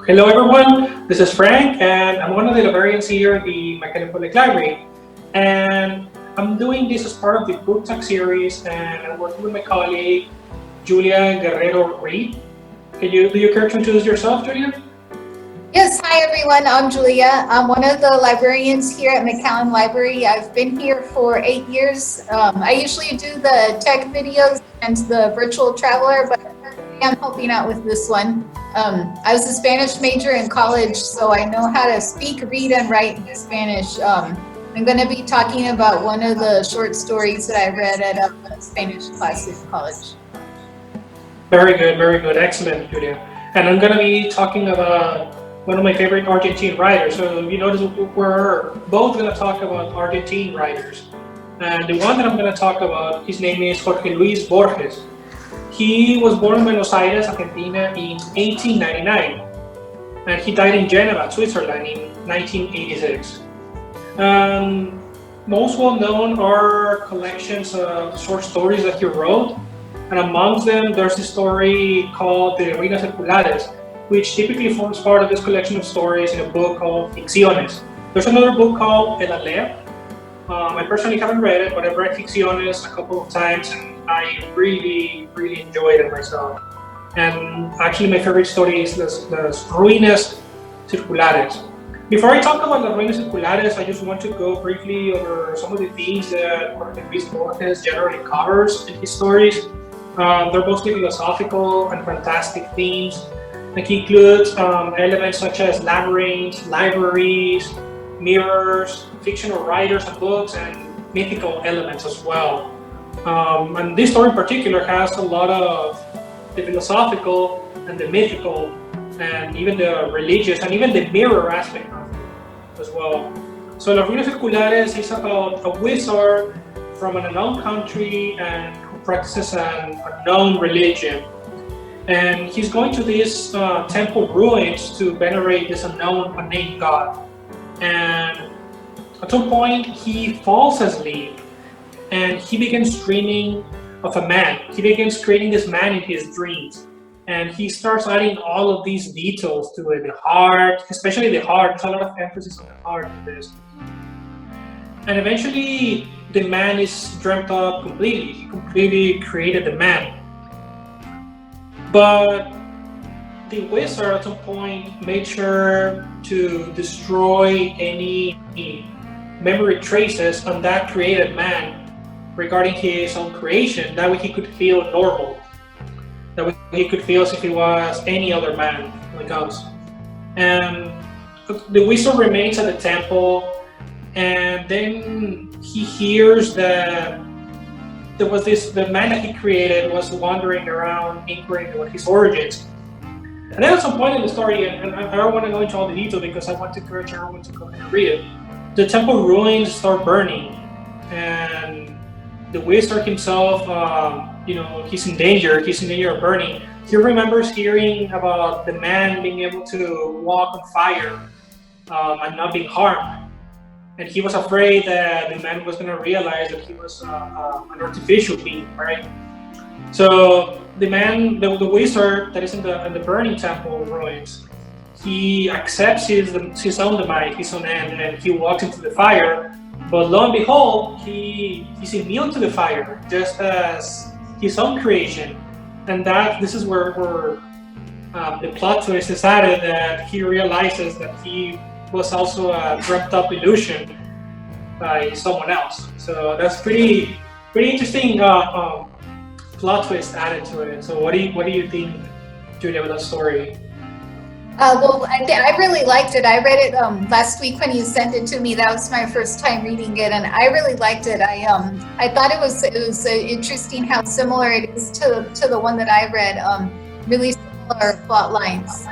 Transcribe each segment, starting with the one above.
Hello everyone, this is Frank and I'm one of the librarians here at the McAllen Public Library. And I'm doing this as part of the book talk series and I'm working with my colleague Julia Guerrero Reed. Do you care to introduce yourself, Julia? Yes, hi everyone, I'm Julia. I'm one of the librarians here at McAllen Library. I've been here for 8 years. I usually do the tech videos and the virtual traveler, but I'm helping out with this one. I was a Spanish major in college, so I know how to speak, read, and write in Spanish. I'm going to be talking about one of the short stories that I read at a Spanish class in college. Very good, excellent, Julia. And I'm going to be talking about one of my favorite Argentine writers. So you notice we're both going to talk about Argentine writers. And the one that I'm going to talk about, his name is Jorge Luis Borges. He was born in Buenos Aires, Argentina in 1899, and he died in Geneva, Switzerland in 1986. Most well known are collections of short stories that he wrote, and amongst them there's a story called the Ruinas Circulares, which typically forms part of this collection of stories in a book called Ficciones. There's another book called El Alea. I personally haven't read it, but I've read Ficciones a couple of times and I really enjoyed it myself. And actually my favorite story is Las Ruinas Circulares. Before I talk about Las Ruinas Circulares, I just want to go briefly over some of the themes that Jorge Luis Borges generally covers in his stories. They're mostly philosophical and fantastic themes. Like he includes elements such as labyrinths, libraries, mirrors, fictional writers and books, and mythical elements as well. And this story in particular has a lot of the philosophical and the mythical and even the religious and even the mirror aspect of it as well. So La Ruinas Circulares is about a wizard from an unknown country and who practices an unknown religion. And he's going to these temple ruins to venerate this unknown, unnamed god. And at some point he falls asleep and he begins dreaming of a man. He begins creating this man in his dreams. And he starts adding all of these details to it, the heart, especially the heart. There's a lot of emphasis on the heart in this. And eventually the man is dreamt up completely. He completely created the man. But the wizard at some point made sure to destroy any memory traces on that created man regarding his own creation. That way he could feel normal. That way he could feel as if he was any other man like us. And the wizard remains at the temple, and then he hears that there was the man that he created was wandering around inquiring about his origins. And then at some point in the story, and I don't want to go into all the detail because I want to encourage everyone to go ahead and read it, the temple ruins start burning, and the wizard himself, he's in danger of burning. He remembers hearing about the man being able to walk on fire and not being harmed. And he was afraid that the man was going to realize that he was an artificial being, right? So the wizard that is in the burning temple ruins, he accepts his own demise, his own end, and he walks into the fire. But lo and behold, he's immune to the fire, just as his own creation. And this is where the plot twist is added, that he realizes that he was also a dreamt up illusion by someone else. So that's pretty interesting plot twist added to it. So what do you think, Julia, about that story? Well, I really liked it. I read it last week when you sent it to me. That was my first time reading it, and I really liked it. I thought it was interesting how similar it is to the one that I read. Really similar plot lines.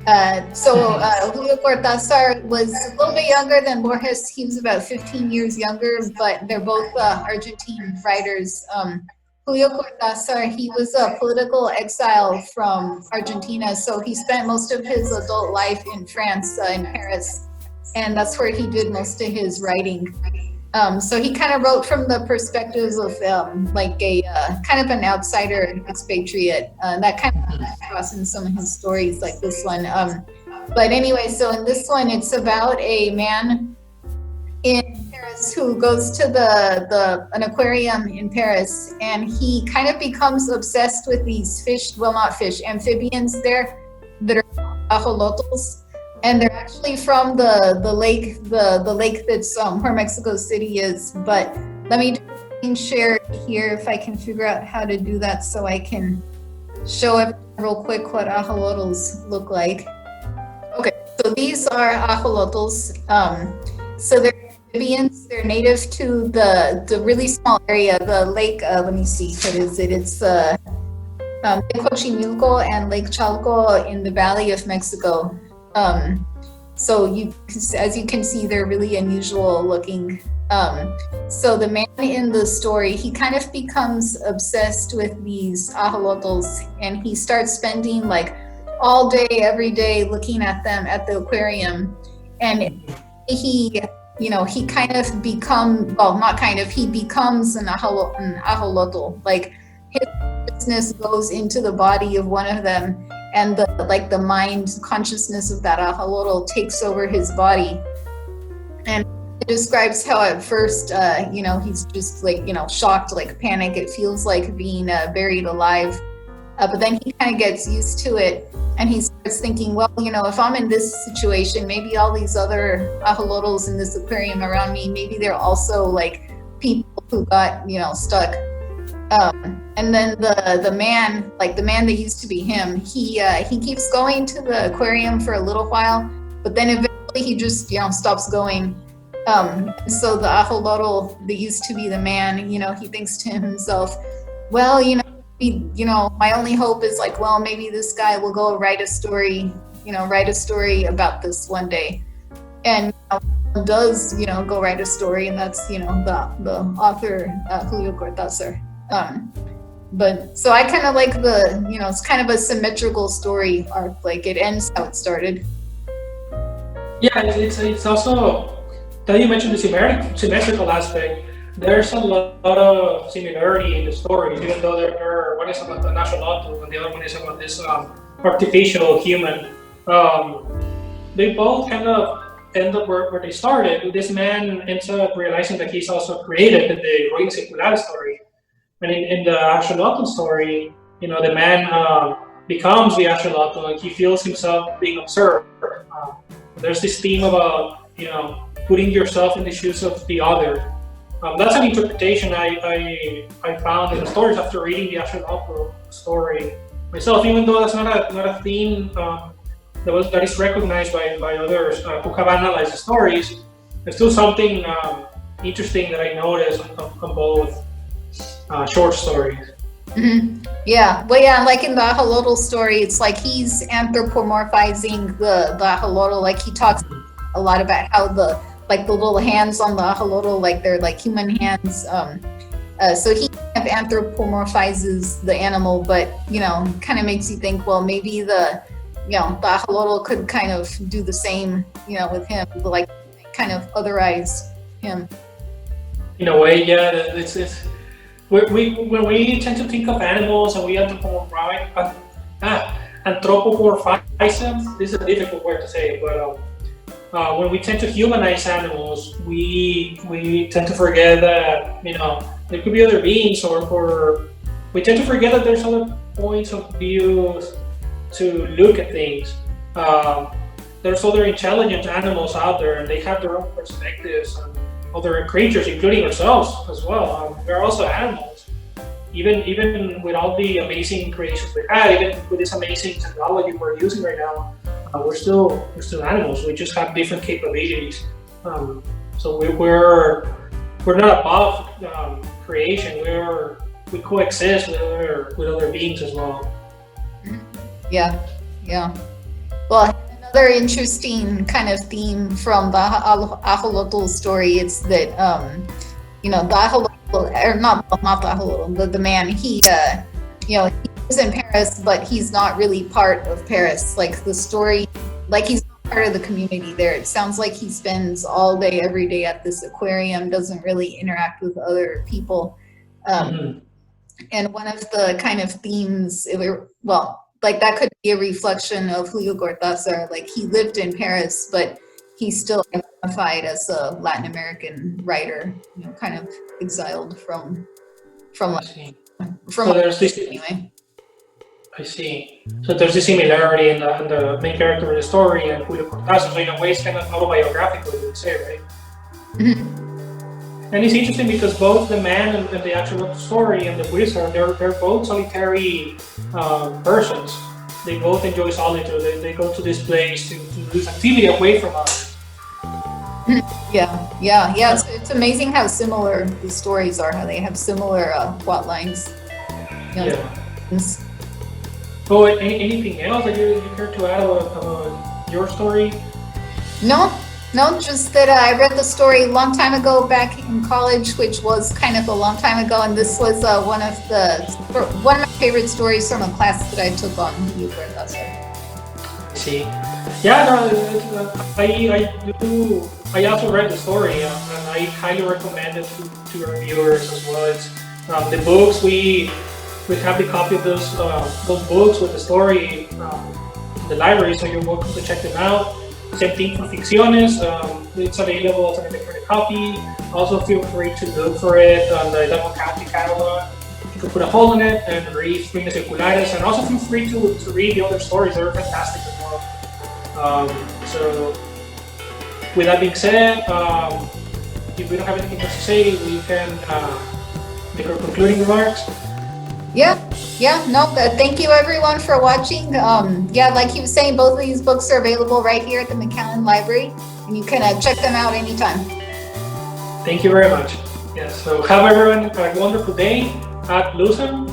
Julio Corta was a little bit younger than Borges. He was about 15 years younger, but they're both Argentine writers. Julio Corta, he was a political exile from Argentina, so he spent most of his adult life in France, in Paris, and that's where he did most of his writing. So he kind of wrote from the perspective of like a kind of an outsider expatriate. That kind of comes across in some of his stories, like this one. But anyway, so in this one, it's about a man in Paris who goes to an aquarium in Paris, and he kind of becomes obsessed with these fish, well, not fish, amphibians there that are ajolotls. And they're actually from the lake that's where Mexico City is. But let me share here if I can figure out how to do that so I can show everyone real quick what ajolotls look like. Okay, so these are ajolotls. So they're amphibians. They're native to the really small area, the lake. Let me see, what is it? It's Lake Xochimilco and Lake Chalco in the Valley of Mexico. So as you can see, they're really unusual looking. So the man in the story, he kind of becomes obsessed with these ajolotls, and he starts spending like all day, every day looking at them at the aquarium. And he kind of he becomes an ajolotl. Like his consciousness goes into the body of one of them, and the mind consciousness of that ajolotl takes over his body. And it describes how at first, he's just like, shocked, like panic. It feels like being buried alive. But then he kind of gets used to it, and he starts thinking, well, if I'm in this situation, maybe all these other ajolotls in this aquarium around me, maybe they're also like people who got, stuck. And then the man that used to be him, he keeps going to the aquarium for a little while, but then eventually he just, stops going. So the ajolotl that used to be the man, he thinks to himself, well, my only hope is like, well, maybe this guy will go write a story about this one day. And does, go write a story, and that's, the author, Julio Corta. But so I kind of like it's kind of a symmetrical story arc, like it ends how it started. Yeah, it's also, that you mentioned the symmetrical aspect. There's a lot of similarity in the stories, even though one is about the national author and the other one is about this artificial human. They both kind of end up where they started. This man ends up realizing that he's also created in the Ruin Circular story. And in the axolotl story, the man becomes the axolotl, and he feels himself being observed. There's this theme about, putting yourself in the shoes of the other. That's an interpretation I found in the stories after reading the axolotl story myself, even though that's not a theme that is recognized by others who have analyzed the stories. There's still something interesting that I noticed on both short stories. Mm-hmm. Yeah, well, yeah, like in the ajolotl story, it's like he's anthropomorphizing the ajolotl. Like he talks a lot about how the little hands on the ajolotl, like they're like human hands. So he kind of anthropomorphizes the animal, but kind of makes you think, well, maybe the ajolotl could kind of do the same, with him, like kind of otherize him. In a way, yeah, it's. When we tend to think of animals and we anthropomorphize them, this is a difficult word to say, but when we tend to humanize animals, we tend to forget that there could be other beings, or we tend to forget that there's other points of view to look at things. There's other intelligent animals out there, and they have their own perspectives. And other creatures, including ourselves as well. We're also animals. Even with all the amazing creations we had, even with this amazing technology we're using right now, we're still animals. We just have different capabilities. So we're not above creation. We coexist with other beings as well. Yeah. Well, another interesting kind of theme from the ajolotl story is that the ajolotl, or not the ajolotl, but the man, he lives in Paris, but he's not really part of Paris. Like the story, like he's not part of the community there. It sounds like he spends all day, every day at this aquarium, doesn't really interact with other people. And one of the kind of themes, like that could be a reflection of Julio Cortázar. Like he lived in Paris, but he's still identified as a Latin American writer, you know, kind of exiled from there's this, anyway. I see. So there's this similarity in the main character of the story and Julio Cortázar. So in a way, it's kind of autobiographical, you would say, right? And it's interesting because both the man and the actual story and the wizard, they're both solitary persons. They both enjoy solitude. They go to this place to do this activity away from others. Yeah. It's amazing how similar the stories are, how they have similar plot lines. You know, Oh, anything else that you care to add about your story? No, just that I read the story a long time ago back in college, which was kind of a long time ago, and this was one of my favorite stories from a class that I took on Julio Cortázar. I see. Yeah, no, I also read the story, and I highly recommend it to your viewers as well. It's the books we have the copy of those books with the story in the library, so you're welcome to check them out. Same thing for Ficciones. It's available as an electronic copy. Also, feel free to look for it on the Demo County catalog. You can put a hold on it and read Fines Seculares, and also feel free to read the other stories. They're fantastic as well. So, with that being said, if we don't have anything else to say, we can make our concluding remarks. Thank you everyone for watching. Like he was saying, both of these books are available right here at the McAllen Library, and you can check them out anytime. Thank you very much. Yes, so have everyone a wonderful day at Lucem.